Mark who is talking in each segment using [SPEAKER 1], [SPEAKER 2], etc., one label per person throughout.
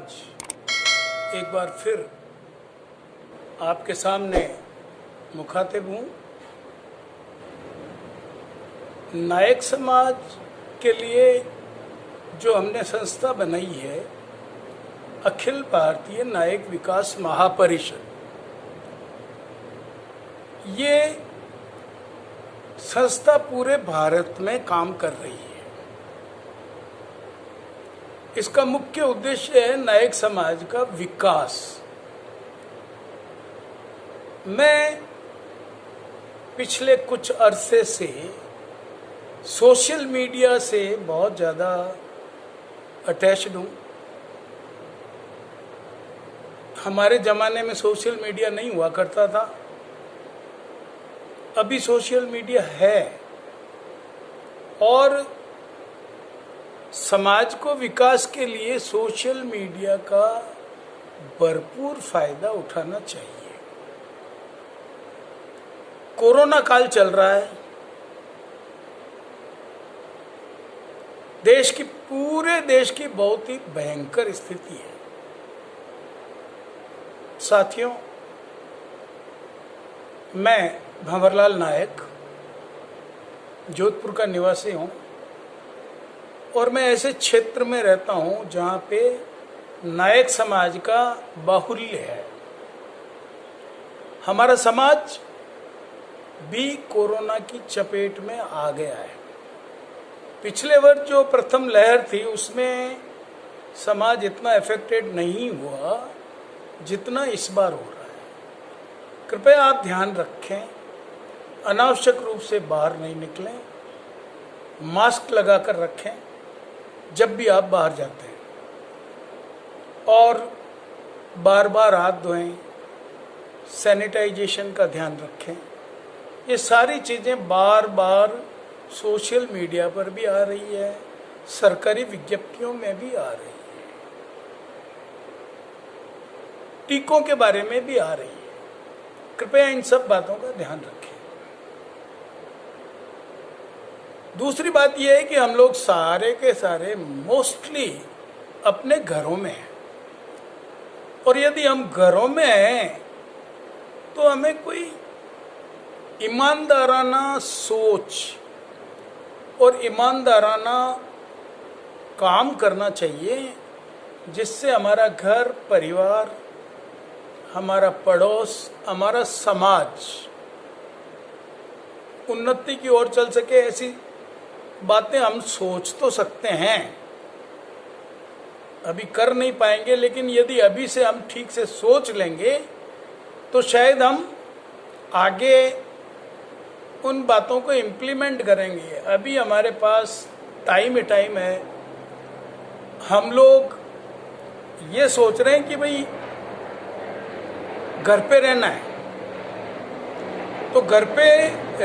[SPEAKER 1] आज एक बार फिर आपके सामने मुखातिब हूँ। नायक समाज के लिए जो हमने संस्था बनाई है, अखिल भारतीय नायक विकास महापरिषद, ये संस्था पूरे भारत में काम कर रही है। इसका मुख्य उद्देश्य है नायक समाज का विकास। मैं पिछले कुछ अरसे से सोशल मीडिया से बहुत ज़्यादा अटैच्ड हूँ। हमारे ज़माने में सोशल मीडिया नहीं हुआ करता था, अभी सोशल मीडिया है और समाज को विकास के लिए सोशल मीडिया का भरपूर फायदा उठाना चाहिए। कोरोना काल चल रहा है, पूरे देश की बहुत ही भयंकर स्थिति है। साथियों, मैं भंवरलाल नायक जोधपुर का निवासी हूँ और मैं ऐसे क्षेत्र में रहता हूँ जहाँ पे नायक समाज का बाहुल्य है। हमारा समाज भी कोरोना की चपेट में आ गया है। पिछले वर्ष जो प्रथम लहर थी उसमें समाज इतना इफेक्टेड नहीं हुआ जितना इस बार हो रहा है। कृपया आप ध्यान रखें, अनावश्यक रूप से बाहर नहीं निकलें, मास्क लगाकर रखें जब भी आप बाहर जाते हैं, और बार बार हाथ धोएं, सैनिटाइजेशन का ध्यान रखें। ये सारी चीज़ें बार बार सोशल मीडिया पर भी आ रही है, सरकारी विज्ञप्तियों में भी आ रही है, टीकों के बारे में भी आ रही है। कृपया इन सब बातों का ध्यान रखें। दूसरी बात यह है कि हम लोग सारे के सारे मोस्टली अपने घरों में हैं, और यदि हम घरों में हैं तो हमें कोई ईमानदाराना सोच और ईमानदाराना काम करना चाहिए, जिससे हमारा घर परिवार, हमारा पड़ोस, हमारा समाज उन्नति की ओर चल सके। ऐसी बातें हम सोच तो सकते हैं, अभी कर नहीं पाएंगे, लेकिन यदि अभी से हम ठीक से सोच लेंगे तो शायद हम आगे उन बातों को इम्प्लीमेंट करेंगे। अभी हमारे पास टाइम है। हम लोग ये सोच रहे हैं कि भाई घर पे रहना है, तो घर पे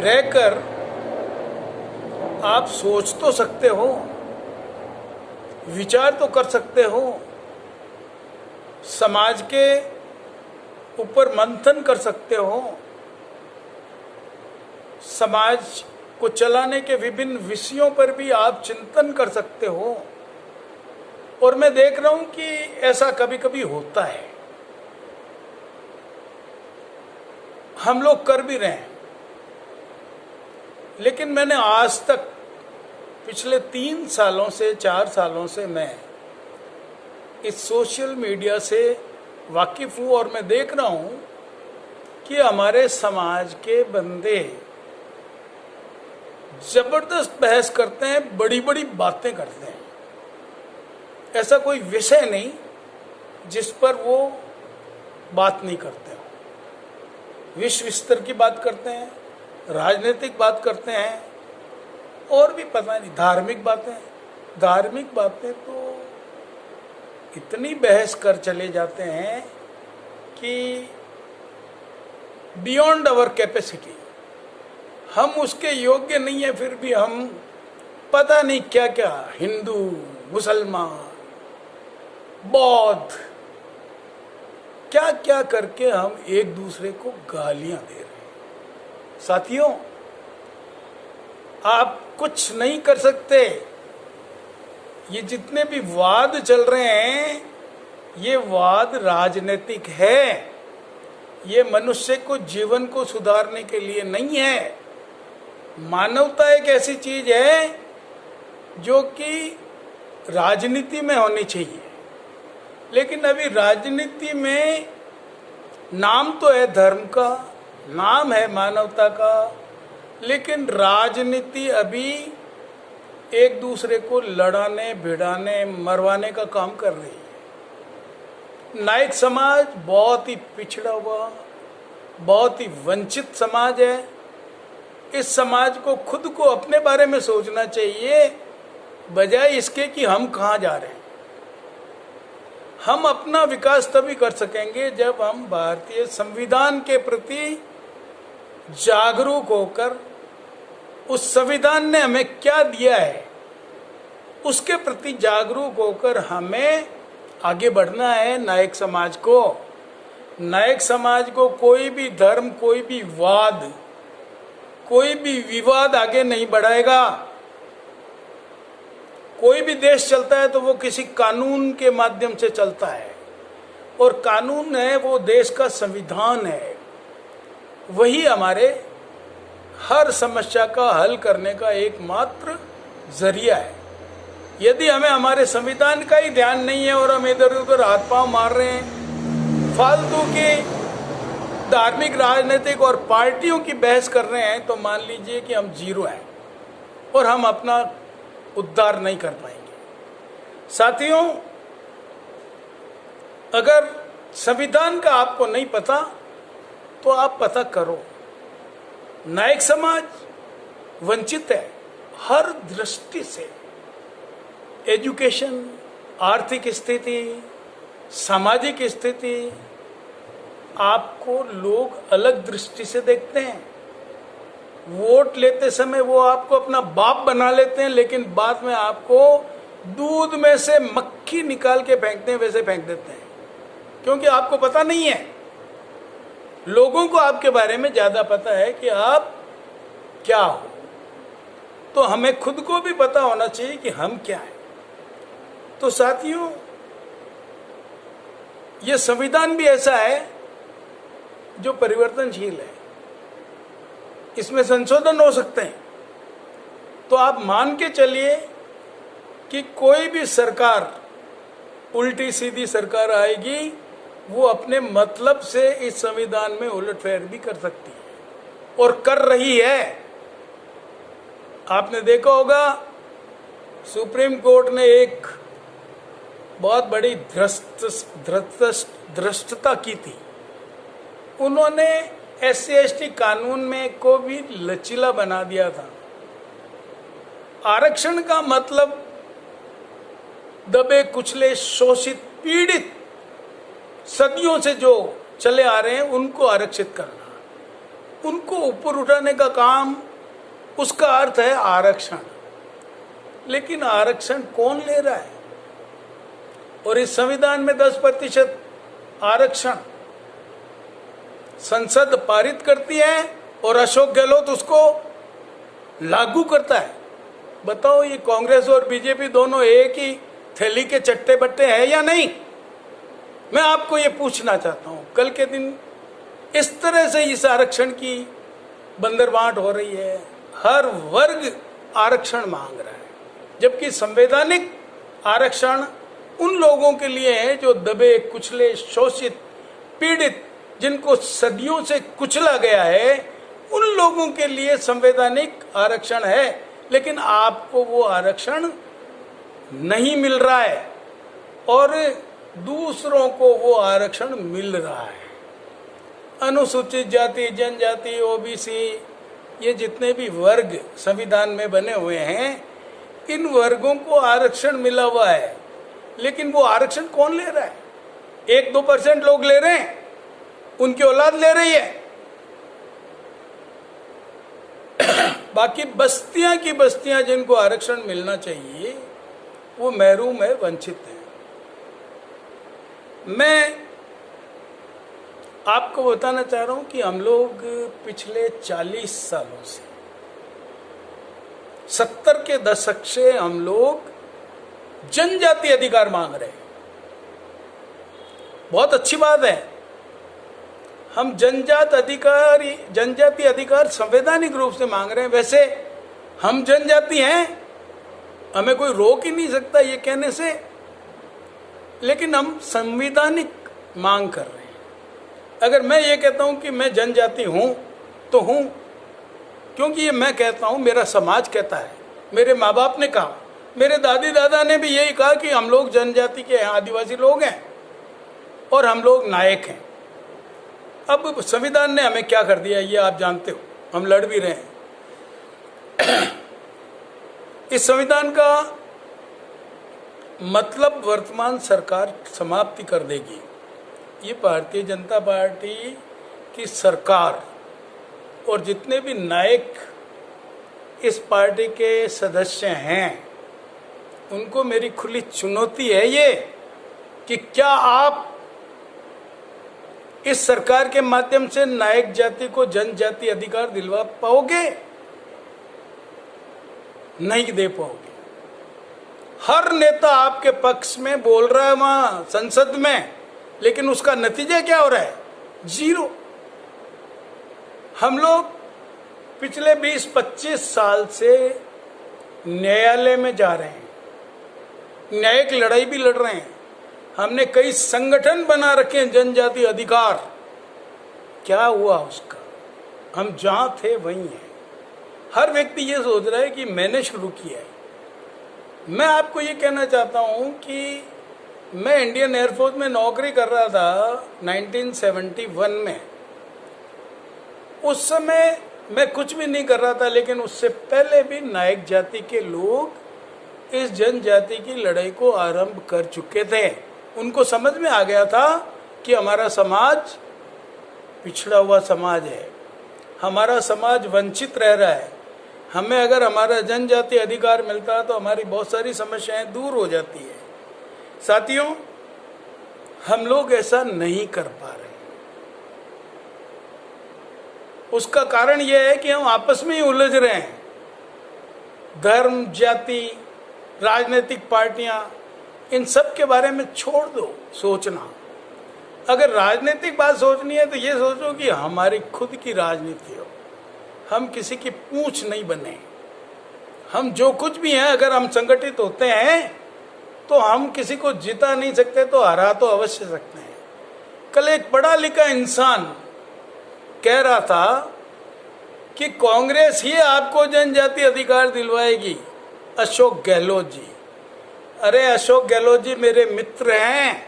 [SPEAKER 1] रहकर आप सोच तो सकते हो, विचार तो कर सकते हो, समाज के ऊपर मंथन कर सकते हो, समाज को चलाने के विभिन्न विषयों पर भी आप चिंतन कर सकते हो। और मैं देख रहा हूं कि ऐसा कभी कभी होता है, हम लोग कर भी रहे हैं। लेकिन मैंने आज तक पिछले 3 सालों से 4 सालों से मैं इस सोशल मीडिया से वाकिफ हूँ, और मैं देख रहा हूँ कि हमारे समाज के बंदे जबरदस्त बहस करते हैं, बड़ी बड़ी बातें करते हैं। ऐसा कोई विषय नहीं जिस पर वो बात नहीं करते हो। विश्व स्तर की बात करते हैं, राजनीतिक बात करते हैं, और भी पता नहीं धार्मिक बातें तो इतनी बहस कर चले जाते हैं कि बियॉन्ड आवर कैपेसिटी, हम उसके योग्य नहीं है। फिर भी हम पता नहीं क्या क्या, हिंदू, मुसलमान, बौद्ध, क्या क्या करके हम एक दूसरे को गालियां दे रहे हैं। साथियों, आप कुछ नहीं कर सकते। ये जितने भी वाद चल रहे हैं, ये वाद राजनीतिक है, ये मनुष्य को जीवन को सुधारने के लिए नहीं है। मानवता एक ऐसी चीज है जो कि राजनीति में होनी चाहिए, लेकिन अभी राजनीति में नाम तो है धर्म का, नाम है मानवता का, लेकिन राजनीति अभी एक दूसरे को लड़ाने, भिड़ाने, मरवाने का काम कर रही है। नायक समाज बहुत ही पिछड़ा हुआ, बहुत ही वंचित समाज है। इस समाज को खुद को अपने बारे में सोचना चाहिए, बजाय इसके कि हम कहाँ जा रहे हैं। हम अपना विकास तभी कर सकेंगे जब हम भारतीय संविधान के प्रति जागरूक होकर, उस संविधान ने हमें क्या दिया है उसके प्रति जागरूक होकर हमें आगे बढ़ना है। नायक समाज को कोई भी धर्म, कोई भी वाद, कोई भी विवाद आगे नहीं बढ़ाएगा। कोई भी देश चलता है तो वो किसी कानून के माध्यम से चलता है, और कानून है वो देश का संविधान है, वही हमारे हर समस्या का हल करने का एकमात्र जरिया है। यदि हमें हमारे संविधान का ही ध्यान नहीं है और हम इधर उधर हाथ पांव मार रहे हैं, फालतू की धार्मिक, राजनीतिक और पार्टियों की बहस कर रहे हैं, तो मान लीजिए कि हम जीरो हैं और हम अपना उद्धार नहीं कर पाएंगे। साथियों, अगर संविधान का आपको नहीं पता तो आप पता करो। नायक समाज वंचित है हर दृष्टि से, एजुकेशन, आर्थिक स्थिति, सामाजिक स्थिति, आपको लोग अलग दृष्टि से देखते हैं। वोट लेते समय वो आपको अपना बाप बना लेते हैं, लेकिन बाद में आपको दूध में से मक्खी निकाल के फेंकते हैं वैसे फेंक देते हैं, क्योंकि आपको पता नहीं है। लोगों को आपके बारे में ज्यादा पता है कि आप क्या हो, तो हमें खुद को भी पता होना चाहिए कि हम क्या हैं। तो साथियों, ये संविधान भी ऐसा है जो परिवर्तनशील है, इसमें संशोधन हो सकते हैं। तो आप मान के चलिए कि कोई भी सरकार, उल्टी सीधी सरकार आएगी, वो अपने मतलब से इस संविधान में उलटफेर भी कर सकती है और कर रही है। आपने देखा होगा सुप्रीम कोर्ट ने एक बहुत बड़ी धृष्टता की थी। उन्होंने SC/ST कानून में को भी लचीला बना दिया था। आरक्षण का मतलब दबे कुचले, शोषित, पीड़ित, सदियों से जो चले आ रहे हैं उनको आरक्षित करना, उनको ऊपर उठाने का काम, उसका अर्थ है आरक्षण। लेकिन आरक्षण कौन ले रहा है? और इस संविधान में 10% आरक्षण संसद पारित करती है और अशोक गहलोत उसको लागू करता है। बताओ, ये कांग्रेस और बीजेपी दोनों एक ही थैली के चट्टे बट्टे हैं या नहीं? मैं आपको ये पूछना चाहता हूं। कल के दिन इस तरह से इस आरक्षण की बंदरबांट हो रही है, हर वर्ग आरक्षण मांग रहा है, जबकि संवैधानिक आरक्षण उन लोगों के लिए है जो दबे कुचले, शोषित, पीड़ित, जिनको सदियों से कुचला गया है, उन लोगों के लिए संवैधानिक आरक्षण है। लेकिन आपको वो आरक्षण नहीं मिल रहा है और दूसरों को वो आरक्षण मिल रहा है। अनुसूचित जाति, जनजाति, OBC, ये जितने भी वर्ग संविधान में बने हुए हैं, इन वर्गों को आरक्षण मिला हुआ है, लेकिन वो आरक्षण कौन ले रहा है? 1-2% लोग ले रहे हैं, उनकी औलाद ले रही है। बाकी बस्तियां की बस्तियां जिनको आरक्षण मिलना चाहिए वो महरूम है, वंचित है। मैं आपको बताना चाह रहा हूं कि हम लोग पिछले 40 सालों से, 70 के दशक से हम लोग जनजाति अधिकार मांग रहे हैं। बहुत अच्छी बात है। हम जनजाति अधिकार संवैधानिक रूप से मांग रहे हैं। वैसे हम जनजाति हैं, हमें कोई रोक ही नहीं सकता ये कहने से, लेकिन हम संवैधानिक मांग कर रहे हैं। अगर मैं ये कहता हूं कि मैं जनजाति हूं तो हूं, क्योंकि ये मैं कहता हूं, मेरा समाज कहता है, मेरे माँ बाप ने कहा, मेरे दादी दादा ने भी यही कहा कि हम लोग जनजाति के हैं, आदिवासी लोग हैं और हम लोग नायक हैं। अब संविधान ने हमें क्या कर दिया ये आप जानते हो, हम लड़ भी रहे हैं। इस संविधान का मतलब वर्तमान सरकार समाप्ति कर देगी। ये भारतीय जनता पार्टी की सरकार और जितने भी नायक इस पार्टी के सदस्य हैं, उनको मेरी खुली चुनौती है ये कि क्या आप इस सरकार के माध्यम से नायक जाति को जनजाति अधिकार दिलवा पाओगे? नहीं दे पाओगे। हर नेता आपके पक्ष में बोल रहा है वहां संसद में, लेकिन उसका नतीजा क्या हो रहा है? जीरो। हम लोग पिछले 20-25 साल से न्यायालय में जा रहे हैं, न्यायिक लड़ाई भी लड़ रहे हैं, हमने कई संगठन बना रखे हैं जनजाति अधिकार। क्या हुआ उसका? हम जहां थे वहीं हैं। हर व्यक्ति ये सोच रहा है कि मैंने शुरू किया है। मैं आपको ये कहना चाहता हूं कि मैं इंडियन एयरफोर्स में नौकरी कर रहा था 1971 में। उस समय मैं कुछ भी नहीं कर रहा था, लेकिन उससे पहले भी नायक जाति के लोग इस जनजाति की लड़ाई को आरंभ कर चुके थे। उनको समझ में आ गया था कि हमारा समाज पिछड़ा हुआ समाज है, हमारा समाज वंचित रह रहा है। हमें अगर हमारा जनजाति अधिकार मिलता तो हमारी बहुत सारी समस्याएं दूर हो जाती है। साथियों, हम लोग ऐसा नहीं कर पा रहे। उसका कारण यह है कि हम आपस में ही उलझ रहे हैं। धर्म, जाति, राजनीतिक पार्टियां, इन सब के बारे में छोड़ दो सोचना। अगर राजनीतिक बात सोचनी है तो ये सोचो कि हमारी खुद की राजनीति हो, हम किसी की पूंछ नहीं बने। हम जो कुछ भी हैं, अगर हम संगठित होते हैं तो हम किसी को जिता नहीं सकते तो हरा तो अवश्य सकते हैं। कल एक पढ़ा लिखा इंसान कह रहा था कि कांग्रेस ही आपको जनजाति अधिकार दिलवाएगी, अशोक गहलोत जी। अरे अशोक गहलोत जी मेरे मित्र हैं,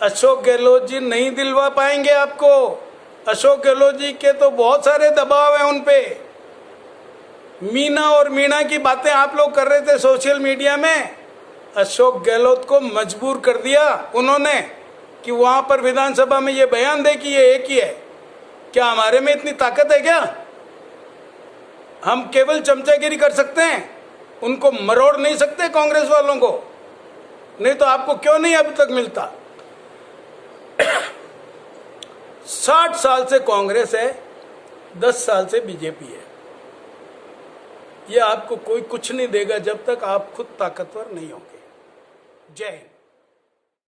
[SPEAKER 1] अशोक गहलोत जी नहीं दिलवा पाएंगे आपको। अशोक गहलोत जी के तो बहुत सारे दबाव हैं उन पे। मीना और मीणा की बातें आप लोग कर रहे थे सोशल मीडिया में, अशोक गहलोत को मजबूर कर दिया उन्होंने कि वहां पर विधानसभा में ये बयान दे कि ये एक ही है। क्या हमारे में इतनी ताकत है क्या? हम केवल चमचागिरी कर सकते हैं, उनको मरोड़ नहीं सकते कांग्रेस वालों को? नहीं तो आपको क्यों नहीं अब तक मिलता? 60 साल से कांग्रेस है, 10 साल से बीजेपी है। ये आपको कोई कुछ नहीं देगा जब तक आप खुद ताकतवर नहीं होंगे। जय हिंद।